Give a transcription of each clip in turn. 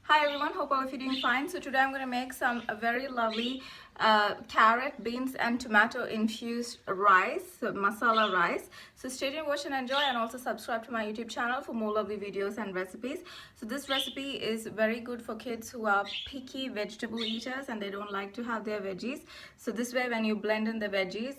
Hi everyone, hope all of you doing fine. So today I'm going to make some very lovely carrot, beans and tomato infused rice, so masala rice. So stay tuned, watch and enjoy, and also subscribe to my YouTube channel for more lovely videos and recipes. So this recipe is very good for kids who are picky vegetable eaters and they don't like to have their veggies. So this way, when you blend in the veggies,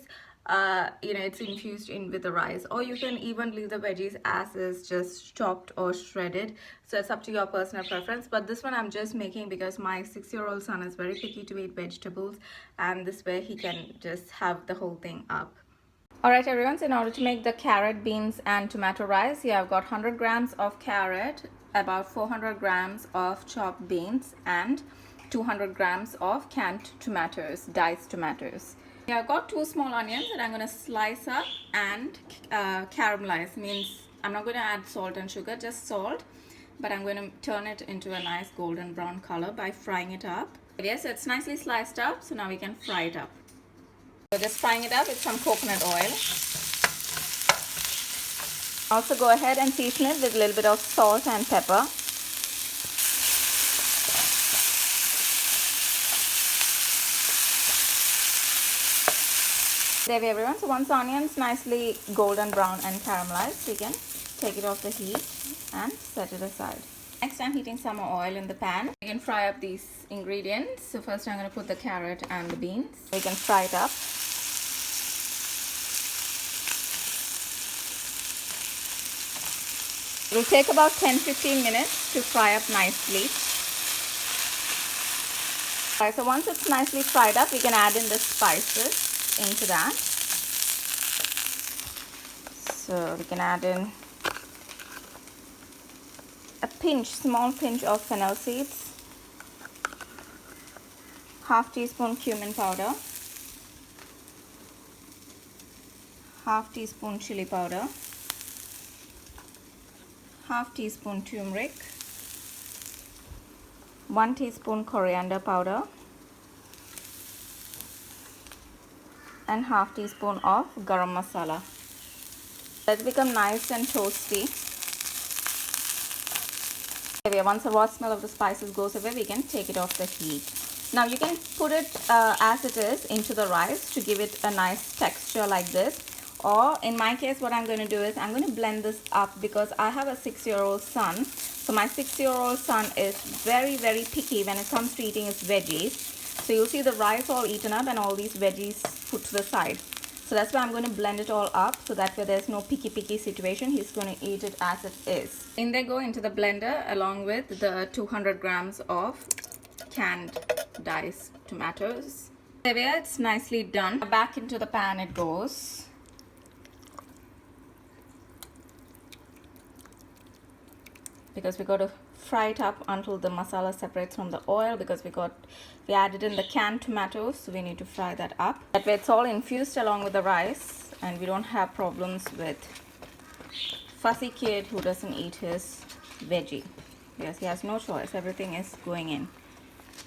it's infused in with the rice, or you can even leave the veggies as is, just chopped or shredded. So it's up to your personal preference, but this one I'm just making because my 6-year-old son is very picky to eat vegetables, and this way he can just have the whole thing up. Alright everyone, so in order to make the carrot, beans and tomato rice, here I've got 100 grams of carrot, about 400 grams of chopped beans and 200 grams of canned tomatoes, diced tomatoes. Here I've got 2 small onions that I'm going to slice up and caramelize. Means I'm not going to add salt and sugar, just salt, but I'm going to turn it into a nice golden brown color by frying it up. Yes, it's nicely sliced up, so now we can fry it up. So just frying it up with some coconut oil. Also go ahead and season it with a little bit of salt and pepper. There we go everyone. So once the onions nicely golden brown and caramelized, we can take it off the heat and set it aside. Next, I'm heating some more oil in the pan. We can fry up these ingredients. So first I'm going to put the carrot and the beans. We can fry it up. It will take about 10-15 minutes to fry up nicely. Alright, so once it's nicely fried up, we can add in the spices into that. So we can add in a small pinch of fennel seeds, half teaspoon cumin powder, half teaspoon chili powder, half teaspoon turmeric, 1 teaspoon coriander powder, and half teaspoon of garam masala. Let's become nice and toasty. Once the raw smell of the spices goes away, we can take it off the heat. Now you can put it as it is into the rice to give it a nice texture like this. Or in my case, what I'm going to do is I'm going to blend this up because I have a 6-year-old son. So my 6-year-old son is very picky when it comes to eating his veggies. So you'll see the rice all eaten up and all these veggies put to the side. So that's why I'm going to blend it all up, so that way there's no picky situation. He's going to eat it as it is. In they go into the blender along with the 200 grams of canned diced tomatoes. There we are, it's nicely done. Back into the pan it goes. Because we got to fry it up until the masala separates from the oil, because we added in the canned tomatoes, so we need to fry that up. That way it's all infused along with the rice and we don't have problems with fussy kid who doesn't eat his veggie. Yes, he has no choice, everything is going in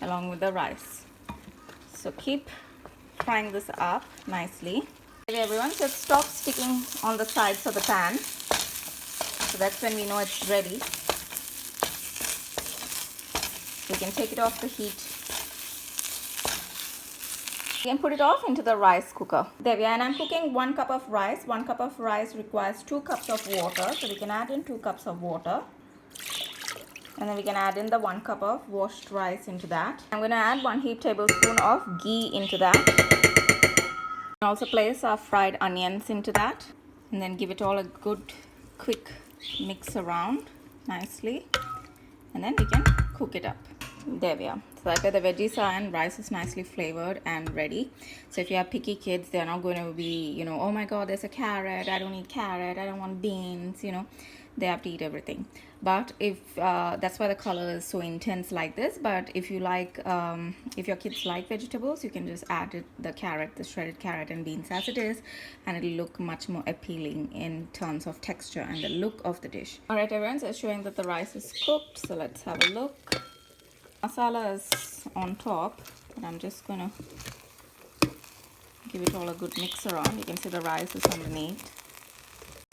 along with the rice. So keep frying this up nicely. Okay everyone, so it stops sticking on the sides of the pan. So that's when we know it's ready. We can take it off the heat. We can put it off into the rice cooker. There we are, and I'm cooking 1 cup of rice. 1 cup of rice requires 2 cups of water. So we can add in 2 cups of water. And then we can add in the 1 cup of washed rice into that. I'm going to add 1 heaped tablespoon of ghee into that. And also place our fried onions into that. And then give it all a good quick mix around nicely. And then we can cook it up. There we are. So that way the veggies are and rice is nicely flavored and ready. So if you have picky kids, they're not going to be, oh my god, there's a carrot, I don't eat carrot, I don't want beans, they have to eat everything. But if that's why the color is so intense like this. But if you like, if your kids like vegetables, you can just add the shredded carrot and beans as it is, and it'll look much more appealing in terms of texture and the look of the dish. Alright everyone, so it's showing that the rice is cooked, so let's have a look. Masala is on top, but I'm just gonna give it all a good mix around. You can see the rice is underneath.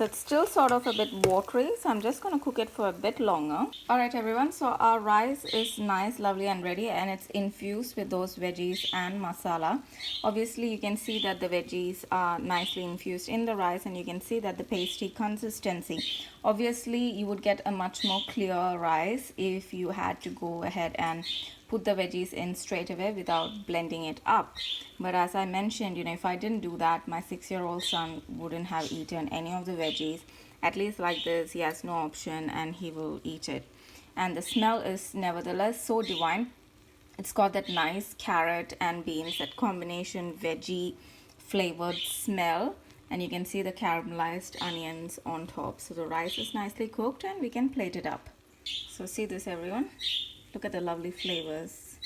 It's still sort of a bit watery, so I'm just going to cook it for a bit longer. Alright everyone, so our rice is nice, lovely and ready, and it's infused with those veggies and masala. Obviously you can see that the veggies are nicely infused in the rice, and you can see that the pasty consistency. Obviously you would get a much more clear rice if you had to go ahead and put the veggies in straight away without blending it up. But as I mentioned, if I didn't do that, my 6-year-old son wouldn't have eaten any of the veggies. At least like this, he has no option and he will eat it. And the smell is nevertheless so divine. It's got that nice carrot and beans, that combination veggie flavored smell. And you can see the caramelized onions on top. So the rice is nicely cooked and we can plate it up. So see this everyone. Look at the lovely flavors.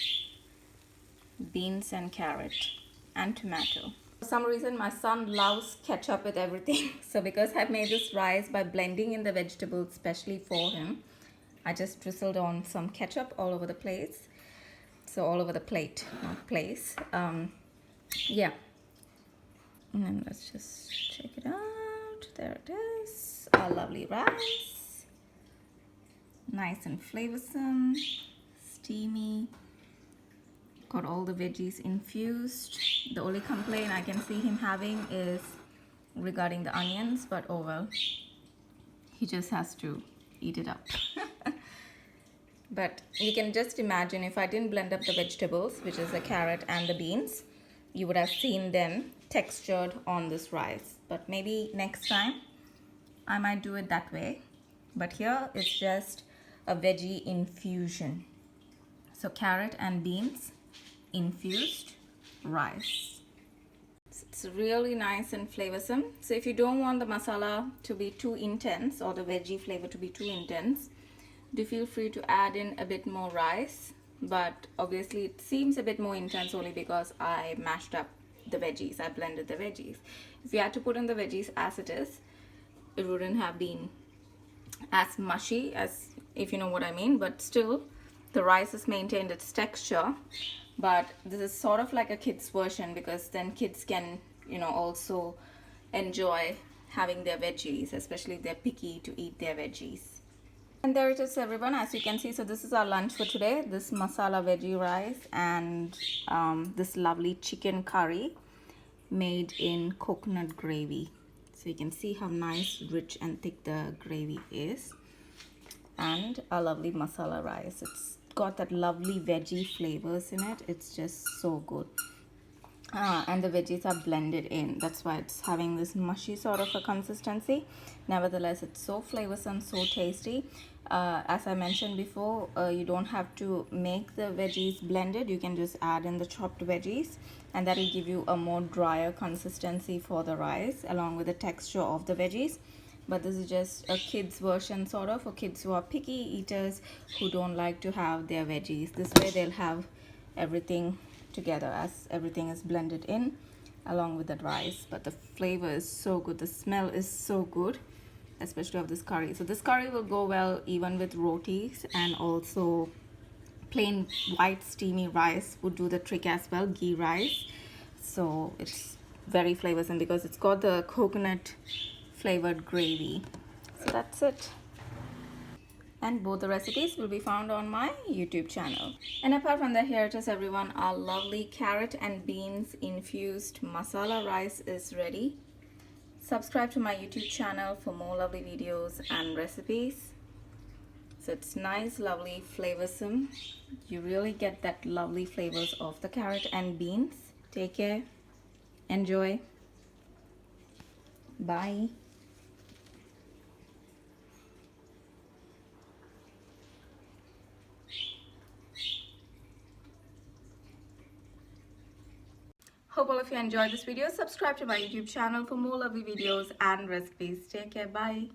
Beans and carrot and tomato. For some reason my son loves ketchup with everything. So because I've made this rice by blending in the vegetables especially for him, I just drizzled on some ketchup all over the place. So all over the plate, not place. Yeah. And then let's just check it out. There it is. Our lovely rice. Nice and flavorsome. Steamy. Got all the veggies infused. The only complaint I can see him having is regarding the onions, but oh well, he just has to eat it up. But you can just imagine if I didn't blend up the vegetables, which is the carrot and the beans, you would have seen them textured on this rice. But maybe next time I might do it that way. But here it's just a veggie infusion. So carrot and beans infused rice. It's really nice and flavorsome. So if you don't want the masala to be too intense or the veggie flavor to be too intense, do feel free to add in a bit more rice. But obviously it seems a bit more intense only because I mashed up the veggies. I blended the veggies. If you had to put in the veggies as it is, it wouldn't have been as mushy, as if you know what I mean. But still, the rice has maintained its texture. But this is sort of like a kid's version, because then kids can, also enjoy having their veggies, especially if they're picky to eat their veggies. And there it is everyone, as you can see. So this is our lunch for today. This masala veggie rice and this lovely chicken curry made in coconut gravy. So you can see how nice, rich and thick the gravy is. And our lovely masala rice. It's got that lovely veggie flavors in it. It's just so good. And the veggies are blended in. That's why it's having this mushy sort of a consistency. Nevertheless, it's so flavorsome, so tasty. As I mentioned before, you don't have to make the veggies blended. You can just add in the chopped veggies, and that will give you a more drier consistency for the rice along with the texture of the veggies. But this is just a kids version sort of, for kids who are picky eaters who don't like to have their veggies. This way they'll have everything together as everything is blended in along with that rice. But the flavor is so good, the smell is so good, especially of this curry. So this curry will go well even with rotis, and also plain white steamy rice would do the trick as well, ghee rice. So it's very flavorsome because it's got the coconut flavored gravy. So that's it. And both the recipes will be found on my YouTube channel. And apart from that, here it is everyone, our lovely carrot and beans infused masala rice is ready. Subscribe to my YouTube channel for more lovely videos and recipes. So it's nice, lovely, flavorsome. You really get that lovely flavors of the carrot and beans. Take care. Enjoy. Bye. Hope all of you enjoyed this video. Subscribe to my YouTube channel for more lovely videos and recipes. Take care. Bye.